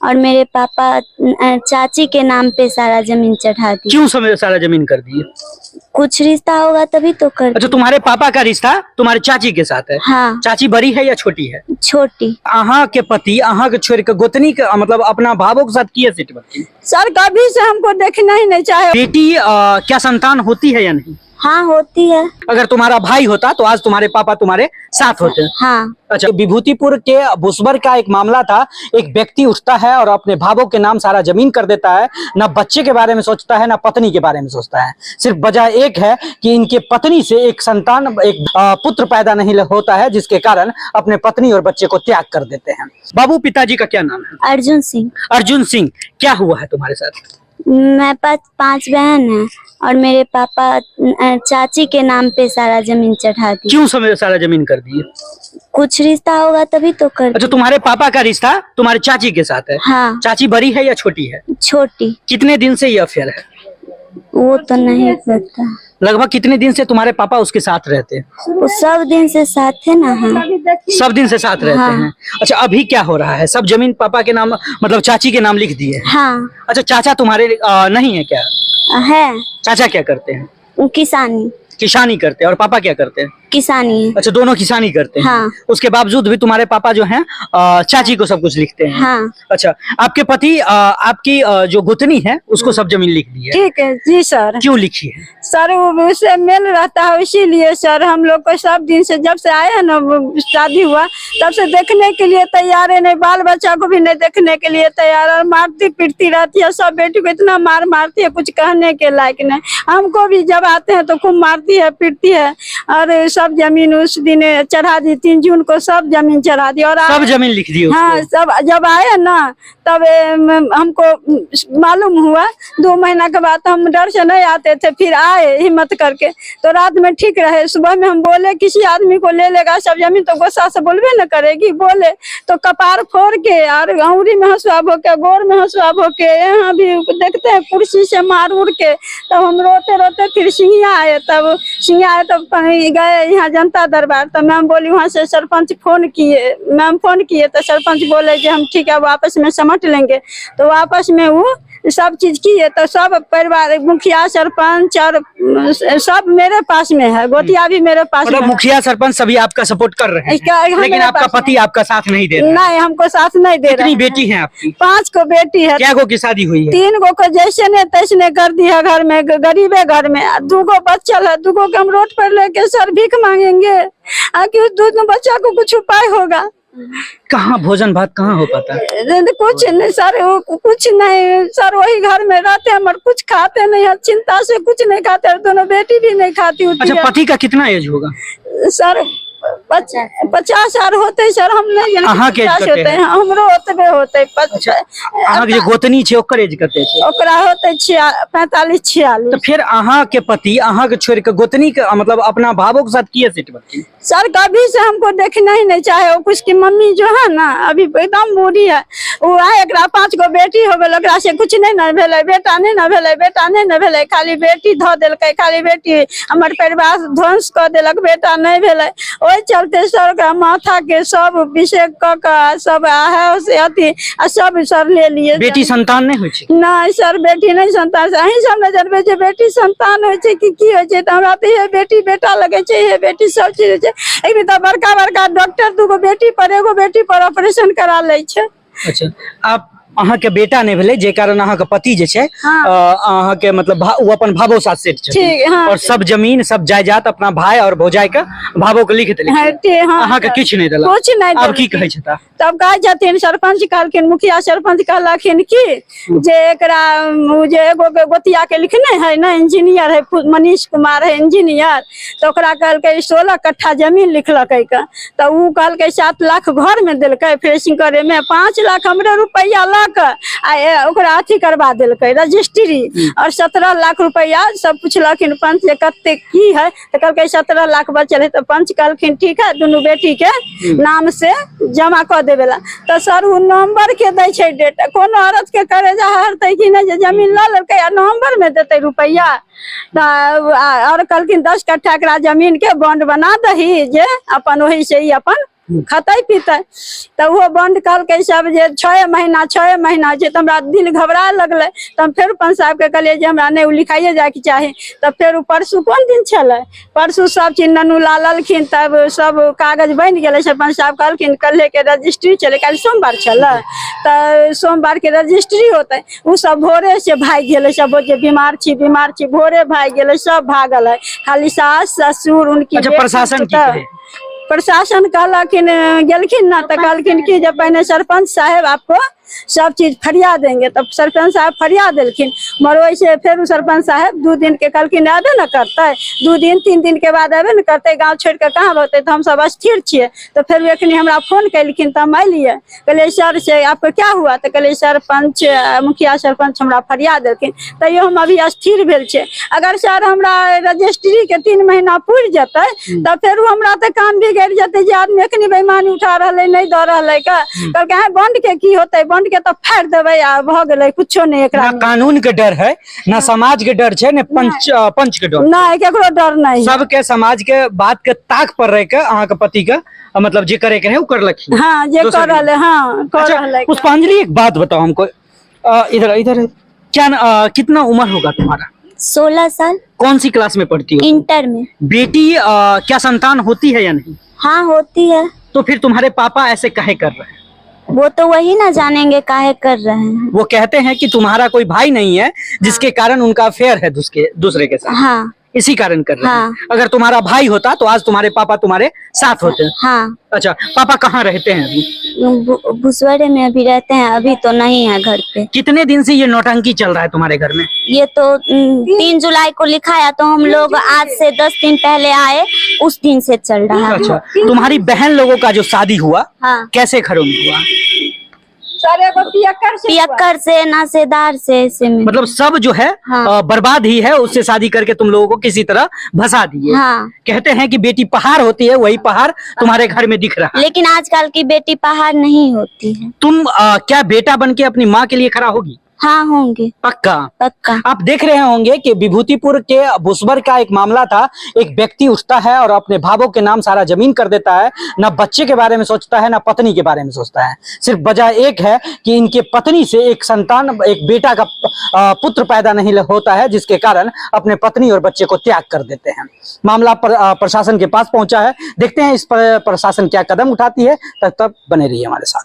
और मेरे पापा चाची के नाम पे सारा जमीन चढ़ा दी। क्यों समय सारा जमीन कर दिए? कुछ रिश्ता होगा तभी तो कर। अच्छा, तुम्हारे पापा का रिश्ता तुम्हारे चाची के साथ है? हाँ। चाची बड़ी है या छोटी है? छोटी। अहाँ के पति अहाँ के छोड़ के गोतनी के मतलब अपना भावों के साथ किए सेट बच्ची? सर कभी से हमको देखना ही नहीं चाहे। बेटी क्या संतान होती है या नहीं? हाँ होती है। अगर तुम्हारा भाई होता तो आज तुम्हारे पापा तुम्हारे साथ होते। हाँ। अच्छा, विभूतिपुर के भुसबर का एक मामला था। एक व्यक्ति उठता है और अपने भावों के नाम सारा जमीन कर देता है। न बच्चे के बारे में सोचता है, न पत्नी के बारे में सोचता है। सिर्फ वजह एक है कि इनके पत्नी से एक संतान, एक पुत्र पैदा नहीं होता है, जिसके कारण अपने पत्नी और बच्चे को त्याग कर देते हैं। बाबू, पिताजी का क्या नाम है? अर्जुन सिंह। अर्जुन सिंह। क्या हुआ है तुम्हारे साथ? मेरे पास 5 बहन है और मेरे पापा चाची के नाम पे सारा जमीन चढ़ा दी। क्यों समय सारा जमीन कर दिए? कुछ रिश्ता होगा तभी तो कर। अच्छा, तुम्हारे पापा का रिश्ता तुम्हारे चाची के साथ है? हाँ। चाची बड़ी है या छोटी है? छोटी। कितने दिन से ये अफेयर है? वो तो नहीं पता। लगभग कितने दिन से तुम्हारे पापा उसके साथ रहते हैं? वो सब दिन से साथ है ना। हाँ। सब दिन से साथ रहते हैं। अच्छा, अभी क्या हो रहा है? सब जमीन पापा के नाम मतलब चाची के नाम लिख दिए? हाँ। अच्छा, चाचा तुम्हारे नहीं है क्या? है। चाचा क्या करते हैं? किसानी। किसानी करते हैं। और पापा क्या करते हैं? किसानी। अच्छा, दोनों किसानी करते हैं। हाँ। उसके बावजूद भी तुम्हारे पापा जो हैं चाची को सब कुछ लिखते हैं। हाँ। अच्छा, आपके पति आपकी जो गोतनी है उसको सब जमीन लिख दी है? ठीक है जी सर। क्यों लिखी है? सर वो उससे मेल रहता है, इसीलिए सर हम लोग को सब दिन से जब से आए हैं ना शादी हुआ तब से देखने के लिए तैयार है, नहीं बाल बच्चा को भी नहीं देखने के लिए तैयार। और मारती पीटती रहती है, सब बेटी को इतना मार मारती है कुछ कहने के लायक नहीं। हमको भी जब आते हैं तो खूब मारती है पीटती है। और सब जमीन उस दिन चढ़ा दी, 3 जून को सब जमीन चढ़ा दी। और सब जमीन लिख दी उसको? हाँ, सब जब आए ना तब हमको मालूम हुआ। 2 महीना के बाद हम डर से नहीं आते थे, फिर आए हिम्मत करके तो रात में ठीक रहे। सुबह में हम बोले किसी आदमी को ले लेगा सब जमीन, तो गुस्सा से बोलबे न करेगी। बोले तो कपार फोड़ के और अंगुरी में हंसुआ भो के, गोर में हंसुआ भो के, यहाँ भी देखते हैं कुर्सी से मार उड़ के। तब हम रोते रोते फिर सिंघिया आए। तब सिंघिया आए तब गए यहाँ जनता दरबार। तो मैम बोली वहाँ से सरपंच फोन किए, मैम फोन किए तो सरपंच बोले कि हम ठीक है वापस में समझ लेंगे। तो वापस में वो सब चीज किए तो सब परिवार, मुखिया सरपंच और सब मेरे पास में है। गोतिया भी मेरे पास में। मुखिया सरपंच सभी आपका सपोर्ट कर रहे हैं, लेकिन आपका पति आपका साथ नहीं दे रहा? नहीं, हमको साथ नहीं दे रहा। कितनी बेटी है आपकी? 5 को बेटी है। क्या गो की शादी हुई है? 3 गो को जैसे ने तैसने कर दिया घर में, गरीबे घर में। 2 गो बच्चा है, 2 गो के हम रोड पर लेके सर भीख मांगेंगे कि उस 2 बच्चा को कुछ उपाय होगा। कहाँ भोजन भात कहाँ हो पाता? कुछ नहीं सर, कुछ नहीं सर, वही घर में रहते हैं मगर कुछ खाते नहीं है। चिंता से कुछ नहीं खाते। दोनों बेटी भी नहीं खाती। अच्छा, पति का कितना एज होगा? सर 50 साल होते सर। हम नहीं होते हैं, हमरो ओतबे होते। अहाँ के गोतनी छे ओकर एज कते छे? ओकरा होते 45-46। तो फिर अहाँ के पति अहाँ के छोड़ के गोतनी के मतलब अपना भावों के साथ किए सेट बच्ची? सर कभी से हमको देखना ही नहीं चाहे। वो कुछ की मम्मी जो है ना अभी एकदम बूढ़ी है, वो आए एक 5 गो बेटी हो गए, ओकरा से कुछ नहीं न भेले, बेटा नहीं न भेले, बेटा नहीं न भेले, खाली बेटी धो देलकै, खाली बेटी हमर परिवार ध्वंस कर देलक, बेटा नहीं भेले। ओहि चलते सर का माथा के सब विषय क सब है से अथी सब सर ले लिए। बेटी संतान नहीं होय छै? नहीं सर, बेटी नहीं संतान। अहीं सब न जानबे जे बेटी संतान होय छै कि की होय छै। त हमरा त ये बेटी बेटा लगे छै, ये बेटी सब चीज होय छै। एक तो बड़का बड़का डॉक्टर 2 गो बेटी पर, 1 गो बेटी पर ऑपरेशन करा ले छै। अच्छा, आप अहाँ के बेटा नहीं भेले जे कारण अहाँ के पति जे छै अहाँ के मतलब वो अपन भावो साथ सेट छै। हाँ। और सब जमीन सब जायदाद अपना भाई और भौजाई के भावो के लिख देलकै। अहाँ के किछ नहीं देलक? कुछ नहीं। अब की कहै छता? तब कहे छथिन सरपंच कहलखिन, मुखिया सरपंच कहलखिन कि जे एकरा जे एगो के गोतिया के लिखने है ना, इंजीनियर है मनीष कुमार है इंजीनियर, तो ओकरा कहलकै 16 कट्ठा जमीन लिखलकै के। तो उ कहलकै 7 लाख घर में देलकै फ्रेशिंग करे में, 5 लाख हमरे रुपया ला के ओकरा अथी करवा देलकै रजिस्ट्री। और 17 लाख रुपया सब पूछलखिन पंच जे कते की है, तो कहलकै 17 लाख बचल है। तो पंच कहलखिन ठीक है दोनों बेटी के नाम से जमा कर देवेला। तो सर वो नवंबर के दै छै डेट। कोनो औरत के करेजा हरतै कि नहीं जे जमीन ला लेलकै आ नवंबर में देते रुपया। और कहलखिन 10 कट्ठा एकरा जमीन के बॉन्ड बना दही जे अपन वही से ही अपन खाता ही पीता है। तो वो बंद कल के सब जे 6 महीना जे तो हमरा दिल घबरा लगले। तो हम फिर पंच साहब के कहलिए जे हमरा नहीं लिखाइए जाए के चाहे। तब फिर परसू कोन दिन छले, परसू सब चीज ननू लालखिन, तब सब कागज बन गए। सरपंच साहब कहलखिन कल के रजिस्ट्री चले, कल सोमवार छले तो सोमवार के रजिस्ट्री होते। उ सब भोरे से भाग गए, सब जे बीमार छी भोरे भाग गए, सब भागल है। खाली सास ससुर उनकी अच्छा, प्रशासन की कहे? प्रशासन कहलखिन गेलखिन ना तो कहलखिन कि जब पहले सरपंच साहब आपको सब चीज फरिया देंगे। तब सरपंच साहब फरिया दिलखिन, मगर वैसे फिर सरपंच साहब 2 दिन के कहलखिन आबे न करते, 2 दिन 3 दिन के बाद आबे न करते, गांव छोड़ के कहाँ होते। तो हम सब अस्थिर छिए। तो फिर एखनी हमरा फोन कैलखिन तो हम अलिए, कहलिए सर से आपको क्या हुआ। तो कहलिए सरपंच मुखिया सरपंच हमरा फरिया देलखिन। तैयो हम अभी अस्थिर भेल छे। अगर सर हमरा रजिस्ट्री के 3 महीना पुर जते तो फिर हमरा तो काम बिगड़ जते जे आदमी एखनी बेईमानी उठा रहले नहीं द रहले का। कहलके बंद के की होते, बंद के तो फाड़ देवे आ भ गेले, कुछो नहीं। एकरा ना कानून के डर है, ना समाज के डर छे, ने पंच के डर नहीं, केकरो डर नहीं। सबके समाज के बात के ताक पर रह के अहाँ के पति का मतलब जे करे के है वो कर लखी। हाँ जे कर रहले, हाँ कर रहले। पुष्पांजलि एक बात बताओ हमको, इधर क्या कितना उम्र होगा तुम्हारा? 16 साल। कौन सी क्लास में पढ़ती हो? इंटर में। बेटी क्या संतान होती है या नहीं? हाँ होती है। तो फिर तुम्हारे पापा ऐसे काहे कर रहे हैं? वो तो वही ना जानेंगे काहे कर रहे हैं। वो कहते हैं कि तुम्हारा कोई भाई नहीं है जिसके कारण उनका अफेयर है दूसरे के साथ। हाँ इसी कारण कर रहे हाँ। हैं। अगर तुम्हारा भाई होता तो आज तुम्हारे पापा तुम्हारे साथ होते। हाँ। अच्छा, पापा कहाँ रहते हैं अभी? भुसवड़े में अभी रहते हैं, अभी तो नहीं है घर पे। कितने दिन से ये नौटंकी चल रहा है तुम्हारे घर में? ये तो 3 जुलाई को लिखाया, तो हम लोग आज से 10 दिन पहले आए, उस दिन से चल रहा है। अच्छा, तुम्हारी बहन लोगों का जो शादी हुआ हाँ। कैसे खरों में हुआ? पियक्कर से नासेदार से ऐसे में। मतलब सब जो है हाँ। बर्बाद ही है, उससे शादी करके तुम लोगों को किसी तरह भसा दिए। हाँ। कहते हैं कि बेटी पहाड़ होती है, वही पहाड़ तुम्हारे घर में दिख रहा है। लेकिन आजकल की बेटी पहाड़ नहीं होती है। तुम क्या बेटा बन के अपनी माँ के लिए खड़ा होगी? हाँ होंगे, पक्का? पक्का। आप देख रहे होंगे कि विभूतिपुर के भुसबर का एक मामला था। एक व्यक्ति उठता है और अपने भावों के नाम सारा जमीन कर देता है, ना बच्चे के बारे में सोचता है, ना पत्नी के बारे में सोचता है। सिर्फ वजह एक है कि इनके पत्नी से एक संतान, एक बेटा का पुत्र पैदा नहीं होता है, जिसके कारण अपने पत्नी और बच्चे को त्याग कर देते हैं। मामला प्रशासन के पास पहुंचा है। देखते हैं इस पर प्रशासन क्या कदम उठाती है। तब तक बने रहिए हमारे साथ।